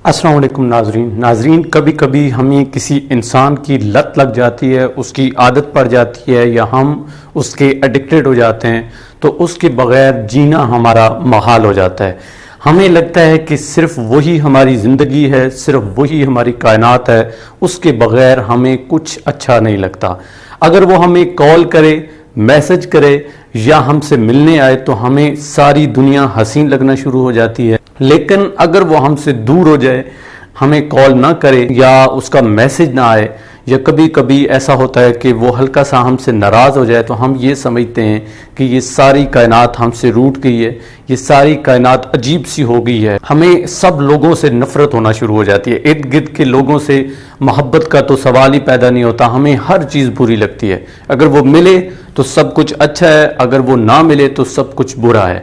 السلام علیکم ناظرین کبھی کبھی ہمیں کسی انسان کی لت لگ جاتی ہے، اس کی عادت پڑ جاتی ہے یا ہم اس کے ایڈکٹڈ ہو جاتے ہیں تو اس کے بغیر جینا ہمارا محال ہو جاتا ہے۔ ہمیں لگتا ہے کہ صرف وہی ہماری زندگی ہے، صرف وہی ہماری کائنات ہے، اس کے بغیر ہمیں کچھ اچھا نہیں لگتا۔ اگر وہ ہمیں کال کرے، میسج کرے یا ہم سے ملنے آئے تو ہمیں ساری دنیا حسین لگنا شروع ہو جاتی ہے، لیکن اگر وہ ہم سے دور ہو جائے، ہمیں کال نہ کرے یا اس کا میسج نہ آئے، یا کبھی کبھی ایسا ہوتا ہے کہ وہ ہلکا سا ہم سے ناراض ہو جائے تو ہم یہ سمجھتے ہیں کہ یہ ساری کائنات ہم سے روٹھ گئی ہے، یہ ساری کائنات عجیب سی ہو گئی ہے۔ ہمیں سب لوگوں سے نفرت ہونا شروع ہو جاتی ہے، ارد گرد کے لوگوں سے محبت کا تو سوال ہی پیدا نہیں ہوتا، ہمیں ہر چیز بری لگتی ہے۔ اگر وہ ملے تو سب کچھ اچھا ہے، اگر وہ نہ ملے تو سب کچھ برا ہے۔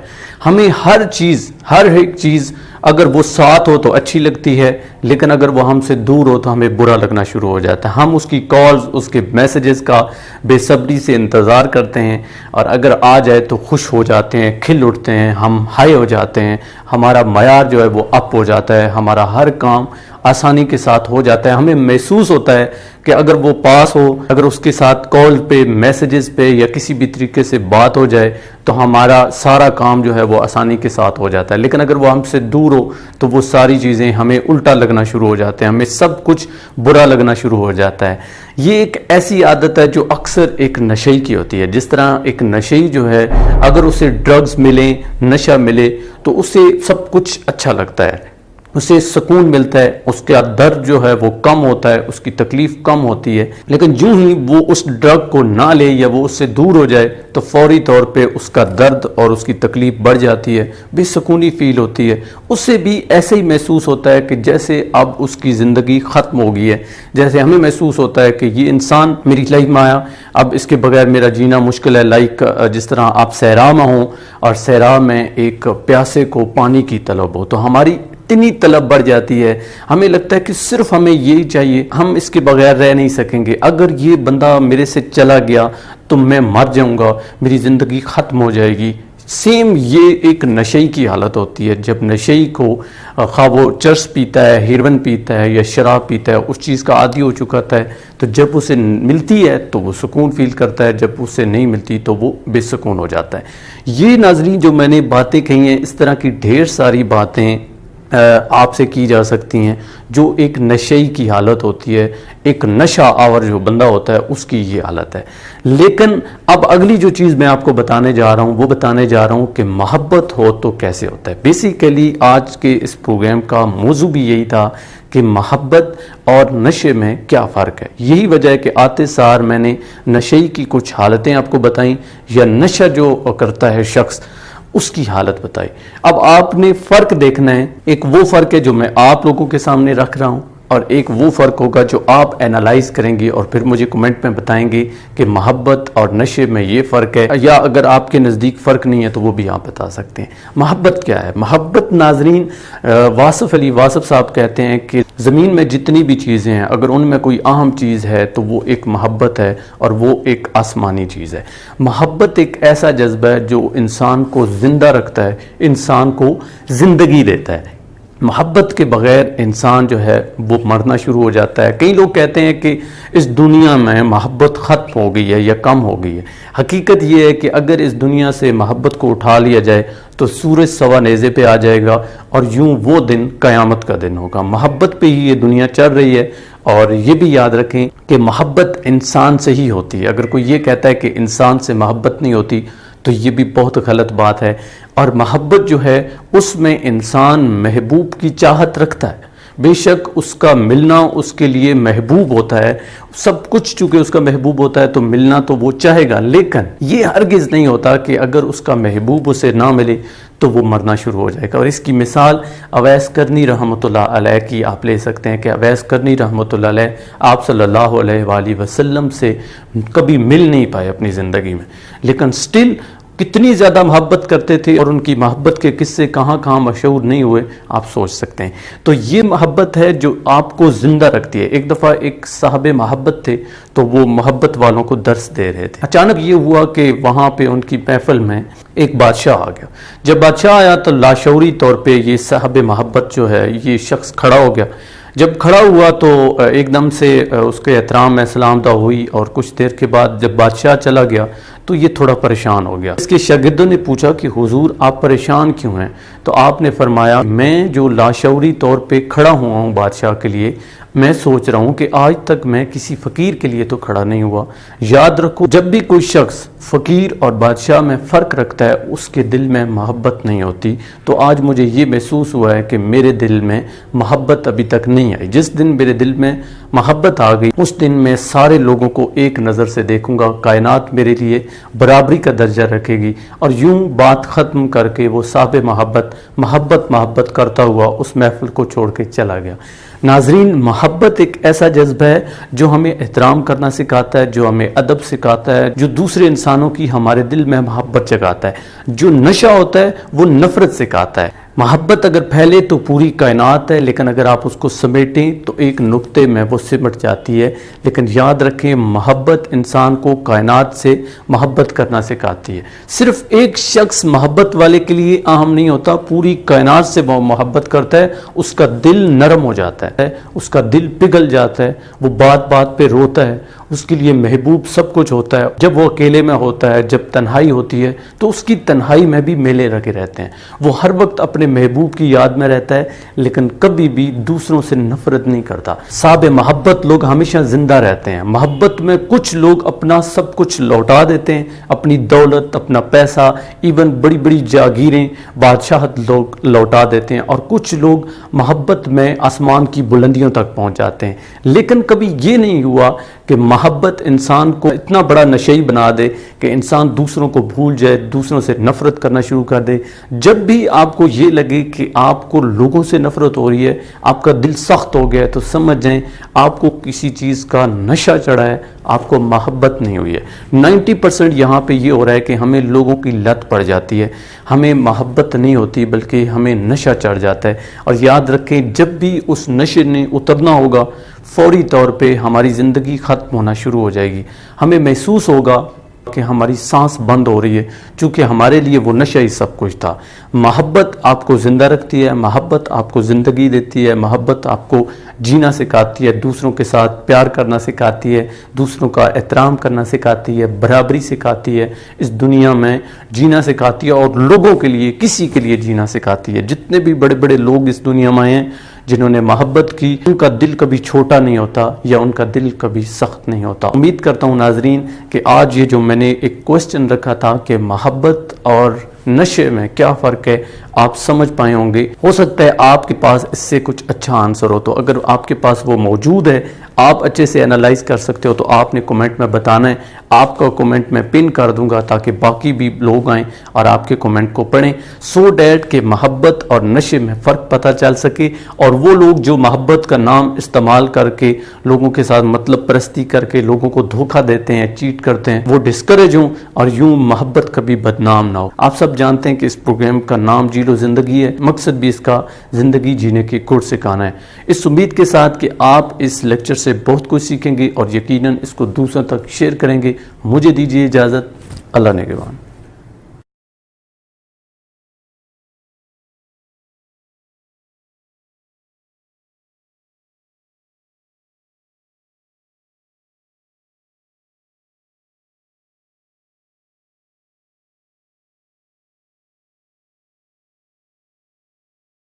ہمیں ہر چیز، ہر ایک چیز اگر وہ ساتھ ہو تو اچھی لگتی ہے، لیکن اگر وہ ہم سے دور ہو تو ہمیں برا لگنا شروع ہو جاتا ہے۔ ہم اس کی کالز، اس کے میسیجز کا بے صبری سے انتظار کرتے ہیں، اور اگر آ جائے تو خوش ہو جاتے ہیں، کھل اٹھتے ہیں، ہم ہائی ہو جاتے ہیں، ہمارا معیار جو ہے وہ اپ ہو جاتا ہے، ہمارا ہر کام آسانی کے ساتھ ہو جاتا ہے۔ ہمیں محسوس ہوتا ہے کہ اگر وہ پاس ہو، اگر اس کے ساتھ کال پہ، میسیجز پہ یا کسی بھی طریقے سے بات ہو جائے تو ہمارا سارا کام جو ہے وہ آسانی کے ساتھ ہو جاتا ہے، لیکن اگر وہ ہم سے دور ہو تو وہ ساری چیزیں ہمیں الٹا لگنا شروع ہو جاتے ہیں، ہمیں سب کچھ برا لگنا شروع ہو جاتا ہے۔ یہ ایک ایسی عادت ہے جو اکثر ایک نشئی کی ہوتی ہے۔ جس طرح ایک نشئی جو ہے، اگر اسے ڈرگز ملیں، نشہ ملے تو اسے سب کچھ اچھا لگتا ہے، اسے سکون ملتا ہے، اس کا درد جو ہے وہ کم ہوتا ہے، اس کی تکلیف کم ہوتی ہے، لیکن جو ہی وہ اس ڈرگ کو نہ لے یا وہ اس سے دور ہو جائے تو فوری طور پہ اس کا درد اور اس کی تکلیف بڑھ جاتی ہے، بے سکونی فیل ہوتی ہے۔ اسے بھی ایسے ہی محسوس ہوتا ہے کہ جیسے اب اس کی زندگی ختم ہو گئی ہے، جیسے ہمیں محسوس ہوتا ہے کہ یہ انسان میری لائف میں آیا، اب اس کے بغیر میرا جینا مشکل ہے۔ لائک جس طرح آپ صحرا میں ہوں اور صحرا میں ایک پیاسے کو پانی کی طلب ہو تو ہماری اتنی طلب بڑھ جاتی ہے، ہمیں لگتا ہے کہ صرف ہمیں یہی چاہیے، ہم اس کے بغیر رہ نہیں سکیں گے، اگر یہ بندہ میرے سے چلا گیا تو میں مر جاؤں گا، میری زندگی ختم ہو جائے گی۔ سیم یہ ایک نشئی کی حالت ہوتی ہے۔ جب نشئی کو خواہ وہ چرس پیتا ہے، ہیروین پیتا ہے یا شراب پیتا ہے، اس چیز کا عادی ہو چکا ہے تو جب اسے ملتی ہے تو وہ سکون فیل کرتا ہے، جب اسے نہیں ملتی تو وہ بے سکون ہو جاتا ہے۔ یہ ناظرین جو میں نے باتیں کہی ہیں، اس طرح کی ڈھیر ساری باتیں آپ سے کی جا سکتی ہیں جو ایک نشئی کی حالت ہوتی ہے، ایک نشہ آور جو بندہ ہوتا ہے اس کی یہ حالت ہے۔ لیکن اب اگلی جو چیز میں آپ کو بتانے جا رہا ہوں وہ بتانے جا رہا ہوں کہ محبت ہو تو کیسے ہوتا ہے۔ بیسیکلی آج کے اس پروگرام کا موضوع بھی یہی تھا کہ محبت اور نشے میں کیا فرق ہے۔ یہی وجہ ہے کہ آتے سار میں نے نشئی کی کچھ حالتیں آپ کو بتائیں، یا نشہ جو کرتا ہے شخص اس کی حالت بتائی۔ اب آپ نے فرق دیکھنا ہے، ایک وہ فرق ہے جو میں آپ لوگوں کے سامنے رکھ رہا ہوں، اور ایک وہ فرق ہوگا جو آپ اینالائز کریں گے اور پھر مجھے کمنٹ میں بتائیں گے کہ محبت اور نشے میں یہ فرق ہے، یا اگر آپ کے نزدیک فرق نہیں ہے تو وہ بھی آپ بتا سکتے ہیں۔ محبت کیا ہے؟ محبت ناظرین، واصف علی واصف صاحب کہتے ہیں کہ زمین میں جتنی بھی چیزیں ہیں اگر ان میں کوئی اہم چیز ہے تو وہ ایک محبت ہے، اور وہ ایک آسمانی چیز ہے۔ محبت ایک ایسا جذبہ ہے جو انسان کو زندہ رکھتا ہے، انسان کو زندگی دیتا ہے۔ محبت کے بغیر انسان جو ہے وہ مرنا شروع ہو جاتا ہے۔ کئی لوگ کہتے ہیں کہ اس دنیا میں محبت ختم ہو گئی ہے یا کم ہو گئی ہے۔ حقیقت یہ ہے کہ اگر اس دنیا سے محبت کو اٹھا لیا جائے تو سورج سوا نیزے پہ آ جائے گا، اور یوں وہ دن قیامت کا دن ہوگا۔ محبت پہ ہی یہ دنیا چل رہی ہے، اور یہ بھی یاد رکھیں کہ محبت انسان سے ہی ہوتی ہے۔ اگر کوئی یہ کہتا ہے کہ انسان سے محبت نہیں ہوتی تو یہ بھی بہت غلط بات ہے۔ اور محبت جو ہے اس میں انسان محبوب کی چاہت رکھتا ہے، بے شک اس کا ملنا اس کے لیے محبوب ہوتا ہے، سب کچھ چونکہ اس کا محبوب ہوتا ہے تو ملنا تو وہ چاہے گا، لیکن یہ ہرگز نہیں ہوتا کہ اگر اس کا محبوب اسے نہ ملے تو وہ مرنا شروع ہو جائے گا۔ اور اس کی مثال اویس کرنی رحمۃ اللہ علیہ کی آپ لے سکتے ہیں کہ اویس کرنی رحمۃ اللہ علیہ آپ صلی اللہ علیہ وآلہ وسلم سے کبھی مل نہیں پائے اپنی زندگی میں، لیکن سٹل کتنی زیادہ محبت کرتے تھے اور ان کی محبت کے قصے کہاں کہاں مشہور نہیں ہوئے آپ سوچ سکتے ہیں. تو یہ محبت ہے جو آپ کو زندہ رکھتی ہے. ایک دفعہ ایک صاحب محبت تھے تو وہ محبت والوں کو درس دے رہے تھے. اچانک یہ ہوا کہ وہاں پہ ان کی محفل میں ایک بادشاہ آ گیا. جب بادشاہ آیا تو لاشعوری طور پہ یہ صاحب محبت جو ہے یہ شخص کھڑا ہو گیا. جب کھڑا ہوا تو ایک دم سے اس کے احترام میں سلام دعا ہوئی اور کچھ دیر کے بعد جب بادشاہ چلا گیا تو یہ تھوڑا پریشان ہو گیا. اس کے شاگردوں نے پوچھا کہ حضور آپ پریشان کیوں ہیں؟ تو آپ نے فرمایا میں جو لاشعوری طور پہ کھڑا ہوا ہوں بادشاہ کے لیے، میں سوچ رہا ہوں کہ آج تک میں کسی فقیر کے لیے تو کھڑا نہیں ہوا. یاد رکھو جب بھی کوئی شخص فقیر اور بادشاہ میں فرق رکھتا ہے اس کے دل میں محبت نہیں ہوتی. تو آج مجھے یہ محسوس ہوا ہے کہ میرے دل میں محبت ابھی تک نہیں آئی. جس دن میرے دل میں محبت آ گئی اس دن میں سارے لوگوں کو ایک نظر سے دیکھوں گا. کائنات میرے لیے برابری کا درجہ رکھے گی. اور یوں بات ختم کر کے وہ صاحب محبت کرتا ہوا اس محفل کو چھوڑ کے چلا گیا. ناظرین، محبت ایک ایسا جذبہ ہے جو ہمیں احترام کرنا سکھاتا ہے، جو ہمیں ادب سکھاتا ہے، جو دوسرے انسانوں کی ہمارے دل میں محبت جگاتا ہے. جو نشہ ہوتا ہے وہ نفرت سکھاتا ہے. محبت اگر پھیلے تو پوری کائنات ہے، لیکن اگر آپ اس کو سمیٹیں تو ایک نقطے میں وہ سمٹ جاتی ہے. لیکن یاد رکھیں محبت انسان کو کائنات سے محبت کرنا سکھاتی ہے. صرف ایک شخص محبت والے کے لیے اہم نہیں ہوتا، پوری کائنات سے وہ محبت کرتا ہے. اس کا دل نرم ہو جاتا ہے، اس کا دل پگھل جاتا ہے، وہ بات بات پہ روتا ہے. اس کے لیے محبوب سب کچھ ہوتا ہے. جب وہ اکیلے میں ہوتا ہے، جب تنہائی ہوتی ہے تو اس کی تنہائی میں بھی میلے لگے رہتے ہیں. وہ ہر وقت اپنے محبوب کی یاد میں رہتا ہے لیکن کبھی بھی دوسروں سے نفرت نہیں کرتا. صاحب محبت لوگ ہمیشہ زندہ رہتے ہیں. محبت میں کچھ لوگ اپنا سب کچھ لوٹا دیتے ہیں، اپنی دولت، اپنا پیسہ، ایون بڑی بڑی جاگیریں، بادشاہت لوگ لوٹا دیتے ہیں. اور کچھ لوگ محبت میں آسمان کی بلندیوں تک پہنچ جاتے ہیں. لیکن کبھی یہ نہیں ہوا کہ محبت انسان کو اتنا بڑا نشئی بنا دے کہ انسان دوسروں کو بھول جائے، دوسروں سے نفرت کرنا شروع کر دے. جب بھی آپ کو یہ لگے کہ آپ کو لوگوں سے نفرت ہو رہی ہے، آپ کا دل سخت ہو گیا ہے، تو سمجھ جائیں آپ کو کسی چیز کا نشہ چڑھا ہے، آپ کو محبت نہیں ہوئی ہے. 90% یہاں پہ یہ ہو رہا ہے کہ ہمیں لوگوں کی لت پڑ جاتی ہے، ہمیں محبت نہیں ہوتی بلکہ ہمیں نشہ چڑھ جاتا ہے. اور یاد رکھیں جب بھی اس نشے نے اترنا ہوگا فوری طور پہ ہماری زندگی ختم ہونا شروع ہو جائے گی. ہمیں محسوس ہوگا کہ ہماری سانس بند ہو رہی ہے، چونکہ ہمارے لیے وہ نشہ ہی سب کچھ تھا. محبت آپ کو زندہ رکھتی ہے، محبت آپ کو زندگی دیتی ہے، محبت آپ کو جینا سکھاتی ہے، دوسروں کے ساتھ پیار کرنا سکھاتی ہے، دوسروں کا احترام کرنا سکھاتی ہے، برابری سکھاتی ہے، اس دنیا میں جینا سکھاتی ہے اور لوگوں کے لیے، کسی کے لیے جینا سکھاتی ہے. جتنے بھی بڑے بڑے لوگ اس دنیا میں ہیں جنہوں نے محبت کی، ان کا دل کبھی چھوٹا نہیں ہوتا یا ان کا دل کبھی سخت نہیں ہوتا. امید کرتا ہوں ناظرین کہ آج یہ جو میں نے ایک کوسچن رکھا تھا کہ محبت اور نشے میں کیا فرق ہے آپ سمجھ پائے ہوں گے. ہو سکتا ہے آپ کے پاس اس سے کچھ اچھا آنسر ہو، تو اگر آپ کے پاس وہ موجود ہے، آپ اچھے سے انالائز کر سکتے ہو، تو آپ نے کمنٹ میں بتانا ہے. آپ کا کمنٹ میں پن کر دوں گا تاکہ باقی بھی لوگ آئیں اور آپ کے کمنٹ کو پڑھیں، سو دیٹ کہ محبت اور نشے میں فرق پتہ چل سکے. اور وہ لوگ جو محبت کا نام استعمال کر کے لوگوں کے ساتھ مطلب پرستی کر کے لوگوں کو دھوکہ دیتے ہیں، چیٹ کرتے ہیں، وہ ڈسکریج ہوں اور یوں محبت کبھی بدنام نہ ہو. آپ سب جانتے ہیں کہ اس پروگرام کا نام جی لو زندگی ہے، مقصد بھی اس کا زندگی جینے کی گر سکھانا ہے. اس امید کے ساتھ کہ آپ اس لیکچر سے بہت کچھ سیکھیں گے اور یقیناً اس کو دوسروں تک شیئر کریں گے. مجھے دیجیے اجازت. اللہ نگہبان.